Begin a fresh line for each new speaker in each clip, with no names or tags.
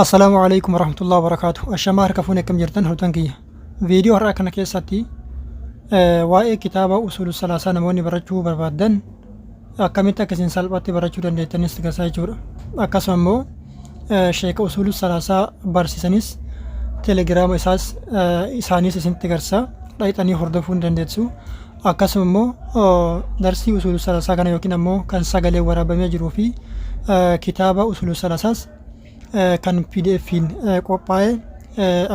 السلام عليكم ورحمة الله وبركاته. الشمار كفوني كم جرتن هلتن كيا فيديو هرا كنا كيساتي واي كتابة أصول الثلاثة نموني برجو بربادن أكملتا كسين سالباتي برجو دندتن استغاثة جورا أكاسمو شيخ أصول الثلاثة برسيسانيس تليجرام إساس إسانيس إسنتغرسا رايتاني هردفون دندتسو أكاسمو درسي أصول الثلاثة كان يوكين أمو كان ساقالي ورابمي جروفي كتابة أصول الثلاثة kan pdfin qophaa'ee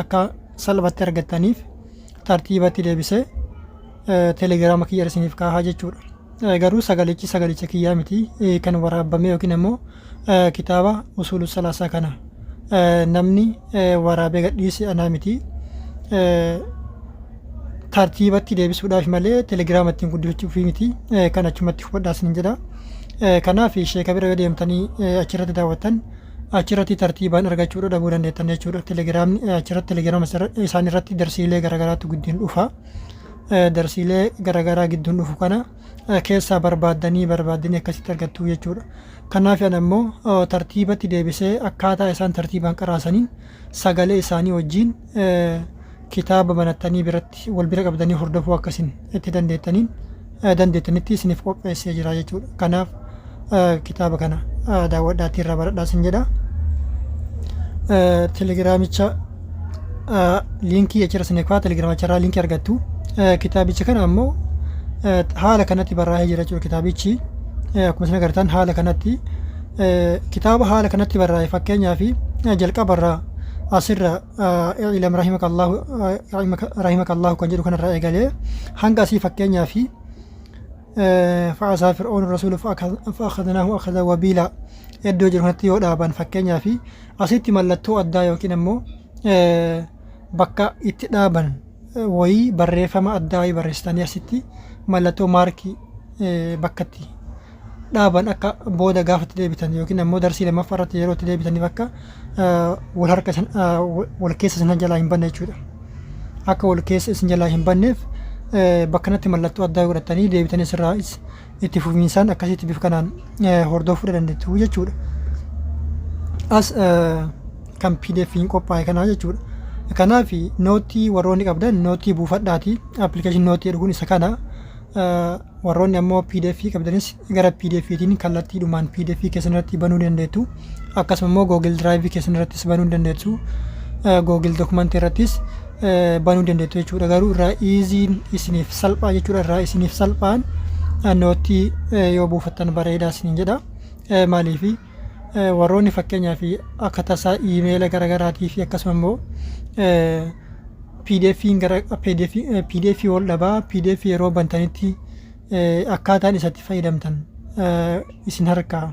akka salphatti argattaniif tartiibatti deebisee telegiraama kiyya isiniif kaahaa jechuudha. Garuu sagalicha kiyyaa miti kan waraabame yookiin immoo kitaaba usulul salaasaa kana namni waraabee gadhiise anaa miti. Tartiibatti deebisuudhaaf malee telegiraama ittiin guddifachuuf miti kan achumatti hubadhaa isin jedha. Kanaaf sheeka bira yoo deemtanii achirratti daawwattan achirratti tartiibaan argachuudha dhabuu dandeettan jechuudha. Telegiraamni achirratti telegiraama isaan irratti darsiilee garaagaraatu gidduun dhufa. Darsiilee garaagaraa gidduun dhufu kana keessaa barbaaddanii akkasitti argattu jechuudha. Kanaaf yan ammoo tartiibatti deebisee akkaataa isaan tartiibaan qaraasaniin sagalee isaanii wajjin kitaaba banattanii biratti wal bira qabdanii hordofuu akkasiin itti dandeettanitti isiniif qopheessee jira jechuudha. Kanaaf kitaaba kana daawwadhaatii irraa baradhaa isin jedha. Telegiraamicha liinkii achirra isin kaa'aa telegiraamicha irraa liinkii argattu. Kitaabicha kana ammoo haala kanatti barraa'ee jira jechuudha. Kitaabichi akkuma isin agartan haala kanatti kitaaba haala kanatti barraa'e fakkeenyaaf jalqabarraa asirra ilam rahimakallahu kan jedhu kanarraa eegalee hanga asii fakkeenyaaf فعسى فرعون الرسول فأخذناه أخذا وبيلا يدو جرهنتي ودابان فكينيا في أسيتي ملتو أدى يوكين أمو بكا اتدابان وي بريفما أدى برستاني أسيتي ملتو ماركي بكتي دابان أكا بودا غافت ديبتان يوكين أمو درسي لما فرط يرو تديبتاني بكا والحركة والكيس سنجلا ينبنى يجودا أكا والكيس سنجلا ينبنى bakkanatti mallattoo addaa godhatanii deebitanii sirraa itti fufiinsaan akkasitti bifa kanaan hordofuu dandeettu jechuudha. As kan pdfin qophaa'e kanaa jechuudha. Kanaaf nootii warroonni qabdan nootii buufadhaati appilikeeshinii nootii jedhuun isa kana warroonni ammoo pdf qabdanis gara pdftiin kallattiidhumaan pdf keessanirratti banuu dandeettu. Akkasuma immoo google drive keessanirrattis banuu dandeettu. Google dokumentii irrattis banuu dandeettu jechuudha. Garuu irraa iiziin isiniif salphaa jechuudha. Irraa isiniif salphaan nootii yoo buufattan bareedaa isiniin jedha. Maaliif warroonni fakkeenyaaf akka tasaa iimeela garaagaraatii fi akkasuma immoo pdf wal dhabaa pdf yeroo bantanitti akkaataan isatti fayyadamtan isin harkaa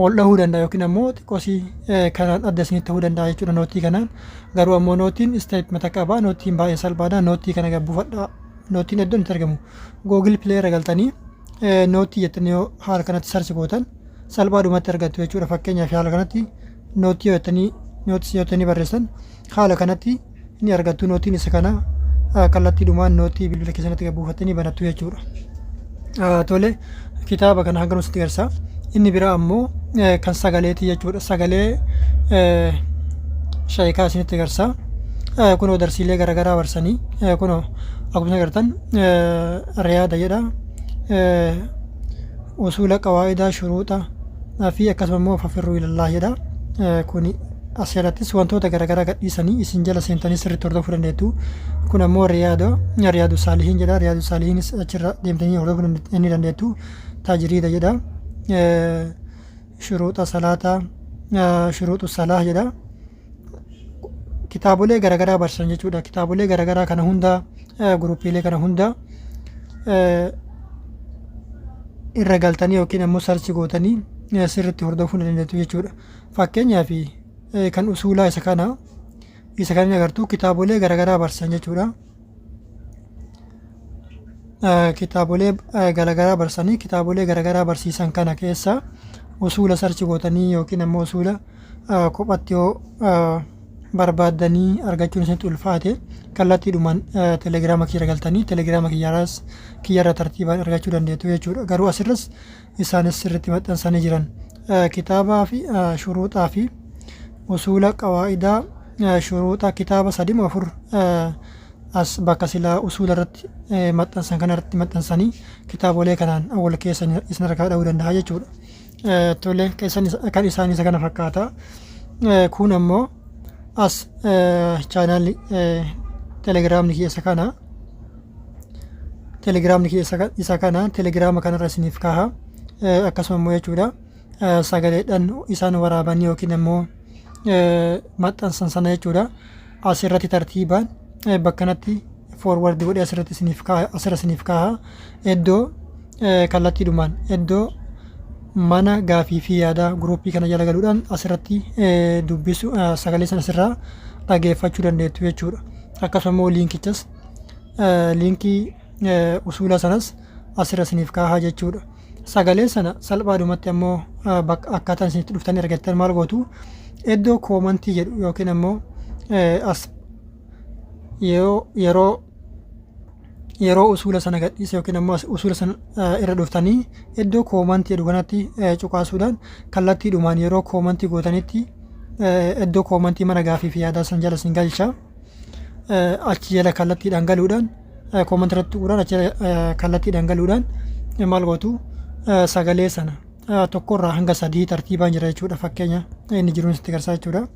wal dhahuu danda'a yookiin ammoo xiqqoosii kanaan adda isinitti ta'uu danda'a jechuudha nootii kanaan. Garuu ammoo nootiin isteep mata qabaa. Nootiin baay'ee salphaadha. Nootii kana gabbuufadhaa. Nootiin iddoon itti argamu Google Play irra galtanii nootii jettanii yoo haala kanatti sarchi gootan salphaadhumatti argattu jechuudha. Fakkeenyaaf haala kanatti nootii yoo barreessan haala kanatti ni argattu. Nootiin isa kana kallattiidhumaan nootii bilbila keessatti gabbuufattanii banattu jechuudha. Tole kitaaba kana hanga nutti garsa. Inni biraa ammoo kan sagaleeti jechuudha. Sagalee sheekaa isinitti garsa. Kunoo darsiilee garaagaraa barsanii kunoo akkuma agartan riyaada jedha. Usuula qawaa'idaa shuruuxa fi akkasuma immoo fafirruu ilallah jedha. Kuni asirrattis wantoota garaagaraa gadhiisanii isin jala seentanii sirriitti hordofuu dandeettu. Kun ammoo riyaadu saalihiin jedha. Riyaadu saalihiinis achirra deemtanii hordofuu ni dandeettu. Taajiriida jedha. Shuruuxa salaataa shuruuxu salaah jedha. Kitaabolee garaagaraa barsan jechuudha. Kitaabolee garaagaraa kana hunda guruupiilee kana hunda irra galtanii yookiin ammoo sarchi gootanii sirriitti hordofuu dandeettu jechuudha. Fakkeenyaaf kan usuulaa isa kana agartu kitaabolee garaagaraa barsan jechuudha. Kitaabolee garaagaraa barsanii kitaabolee garaagaraa barsiisan kana keessa usuula sarchi gootanii yookiin ammoo usuula kophatti yoo barbaaddanii argachuun isinitti ulfaate kallattiidhumaan telegiraama kiyya galtanii telegiraama kiyyarra tartiibaan argachuu dandeettu jechuudha. Garuu asirras isaanis sirriitti maxxansanii jiran kitaabaa fi shuruuxaa fi usuula qawaa'idaa shuruuxa kitaaba sadii moo afur as bakka silaa usuula irratti maxxansan kana irratti maxxansanii kitaabolee kanaan wal keessa isin harkaa dha'uu danda'a jechuudha. Tole kan isaanii isa kana fakkaata. Kun ammoo as chaanaalli telegiraamni keessa kana telegiraamni isa kana telegiraama kanarra isiniif kaaha akkasuma immoo jechuudha sagaleedhaan isaan waraabanii yookiin immoo maxxansan sana jechuudha asirratti tartiibaan bakkanatti foorwardi godhee asirratti isiniif kaaha iddoo kallattiidhumaan iddoo mana gaafii fi yaadaa guruupii kana jala galuudhaan asirratti dubbisu sagalee sana asirraa dhageeffachuu dandeettu jechuudha. Akkasuma immoo liinkichas liinkii usuula sanas asirra isiniif kaahaa jechuudha. Sagalee sana salphaadhumatti ammoo akkaataan isinitti dhuftanii argattan maal gootu iddoo koomantii jedhu yookiin ammoo as yeroo usuula sana gadhiise yookiin ammoo usuula sana irra dhuftanii iddoo koomantii jedhu kanatti cuqaasuudhaan kallattiidhumaan yeroo koomantii gootanitti iddoo koomantii mana gaafii fi yaadaa san jala isin galcha achi jala kallattiidhaan galuudhaan koomantii irratti tuquudhaan achi kallattiidhaan galuudhaan maal gootu sagalee sana tokkorraa hanga sadii tartiibaan jira jechuudha. Fakkeenya inni jiruun sitti garsaa jechuudha.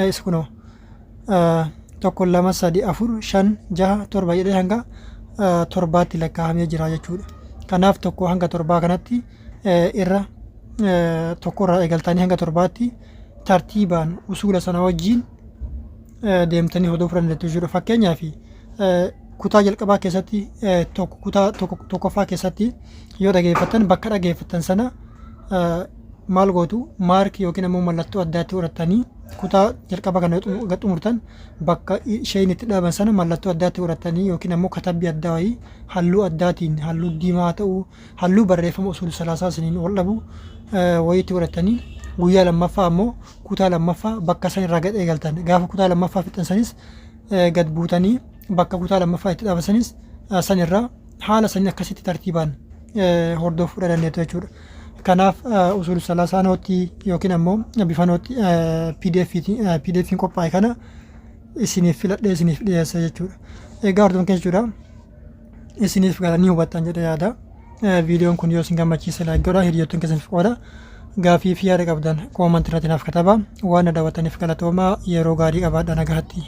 Is kunoo tokko lama sadi afur shan jaha torba jedhee hanga torbaatti lakkaa'amee jira jechuudha. Kanaaf tokko hanga torbaa kanatti irra tokkorraa eegaltanii hanga torbaatti tartiibaan usuula sana wajjiin deemtanii hordofuu dandeettu jechuudha. Fakkeenyaaf kutaa jalqabaa keessatti kutaa tokkoffaa keessatti yoo dhageeffattan bakka dhageeffattan sana maal gootu maarkii yookiin ammoo mallattoo addaatti godhatanii kutaa jalqabaa kana xumurtan bakka isheen itti dhaaban sana mallattoo addaatti godhatanii yookiin ammoo katabbii addaa wayii halluu addaatiin halluu diimaa ta'uu halluu barreeffama usul salaasaa isiniin wal dhabu wayiitti godhatanii guyyaa lammaffaa ammoo kutaa lammaffaa bakka san irraa gad eegaltan gaafa kutaa lammaffaa fixan sanis gad buutanii bakka kutaa lammaffaa itti dhaabasanis san irraa haala sanii akkasitti tartiibaan hordofuu dandeettu jechuudha. Kanaaf usul salaasaa nootii yookiin ammoo bifa nootii PDF'n qophaa'e kana isiniif filadhee isiniif dhiyeessa jechuudha. Egaa hordoftoota jechuudha isiniif galanii hubattan jedhee yaada. Viidiyoon kun yoo isin gammachiise laayik godhaa hiriyoottan keessaniif qooda. Gaafii fi yaada qabdan koomantii irratti naaf katabaa waan daawwattaniif galatoomaa yeroo gaarii qabaadhaa nagaatti.